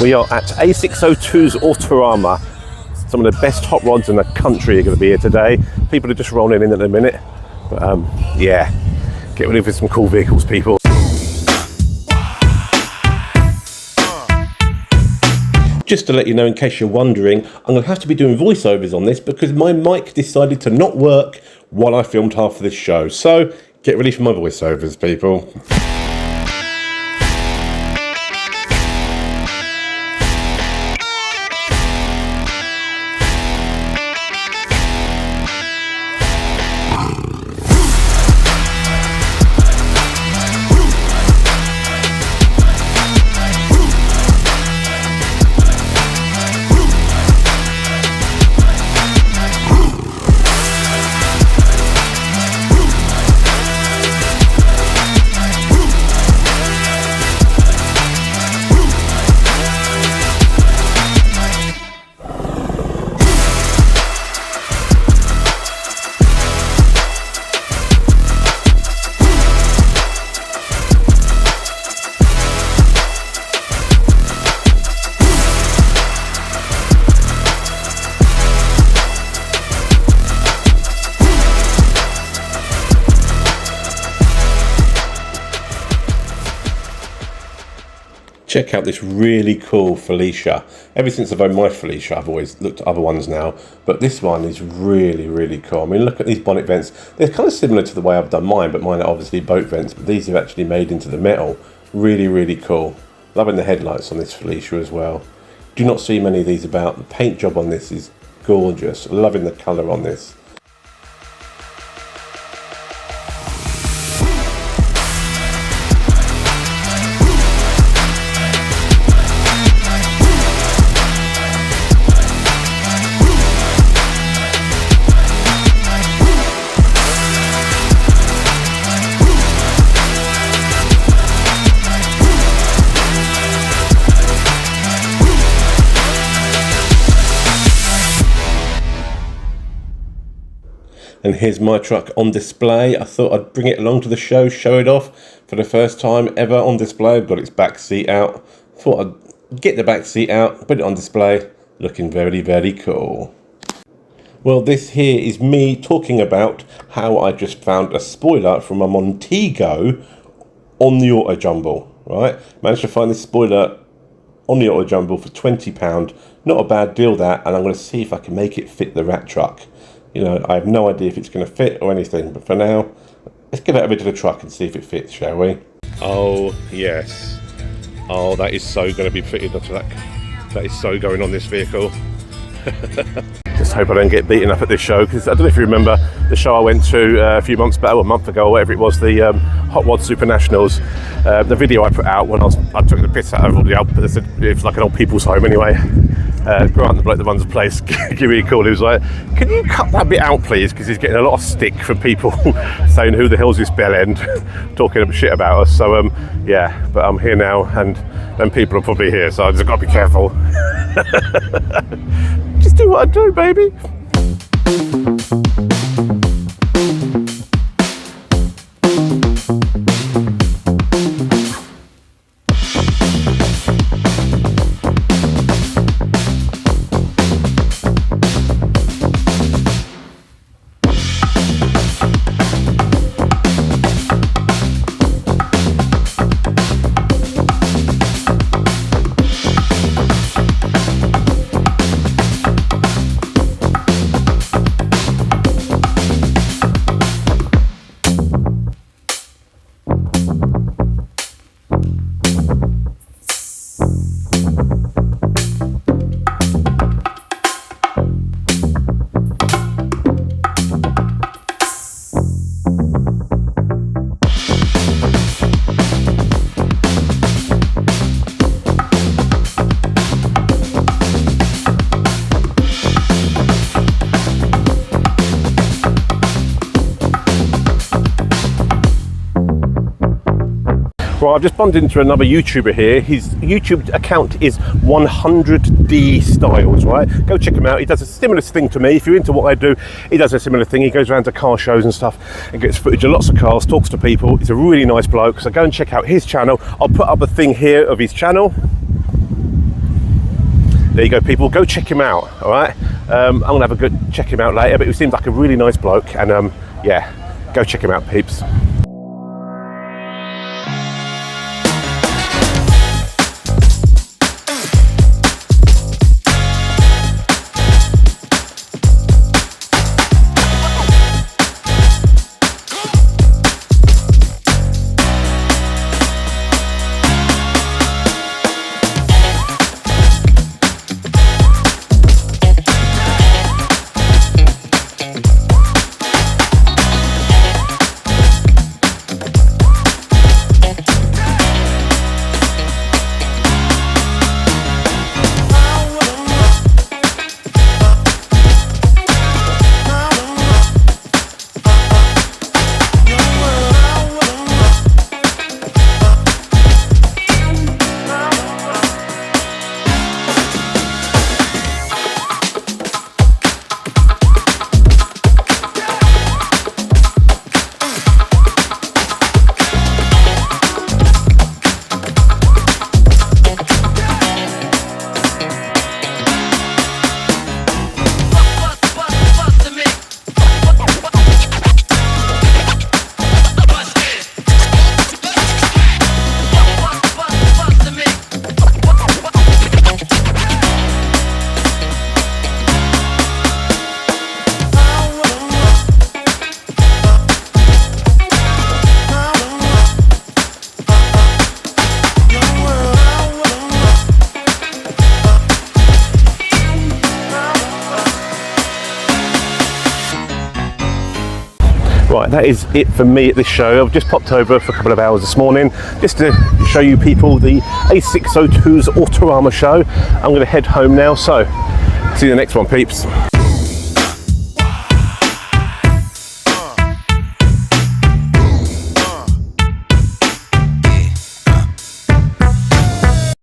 We are at A602's Autorama. Some of the best hot rods in the country are going to be here today. People are just rolling in a minute. But yeah, get ready for some cool vehicles, people. Just to let you know, in case you're wondering, I'm going to have to be doing voiceovers on this because my mic decided to not work while I filmed half of this show. So get ready for my voiceovers, people. Check out this really cool Felicia. Ever since I've owned my Felicia, I've always looked at other ones now, but this one is really, really cool. I mean, look at these bonnet vents. They're kind of similar to the way I've done mine, but mine are obviously boat vents, but these are actually made into the metal. Really, really cool. Loving the headlights on this Felicia as well. Do not see many of these about. The paint job on this is gorgeous. Loving the colour on this. And here's my truck on display. I thought I'd bring it along to the show, show it off for the first time ever on display. I've got its back seat out. Thought I'd get the back seat out, put it on display. Looking very, very cool. Well, this here is me talking about how I just found a spoiler from a Montego on the Auto Jumble, right? Managed to find this spoiler on the Auto Jumble for £20. Not a bad deal, that, and I'm going to see if I can make it fit the rat truck. You know, I have no idea if it's going to fit or anything, but for now, let's get it over to the truck and see if it fits, shall we? Oh, yes. Oh, that is so going to be fitted onto that. That is so going on this vehicle. Just hope I don't get beaten up at this show, because I don't know if you remember the show I went to a few months back, or a month ago, or whatever it was, the Hot Rod Super Nationals. The video I put out when I took the piss out of all the old, it was like an old people's home anyway. Grant, the bloke that runs the place, give me a call. He was like, "Can you cut that bit out, please?" Because he's getting a lot of stick from people saying, "Who the hell's this bell end?" talking shit about us. So yeah, but I'm here now, and then people are probably here, so I just got to be careful. Just do what I do, baby. Right, I've just bumped into another YouTuber here. His YouTube account is 100D Styles, right? Go check him out. He does a similar thing to me. If you're into what I do, he does a similar thing. He goes around to car shows and stuff and gets footage of lots of cars, talks to people. He's a really nice bloke, so go and check out his channel. I'll put up a thing here of his channel. there you go, people, go check him out. All right, I'm gonna have a good check him out later, but he seems like a really nice bloke, and yeah, go check him out, peeps. Right, that is it for me at this show. I've just popped over for a couple of hours this morning just to show you people the A602's Autorama show. I'm going to head home now, so see you in the next one, peeps.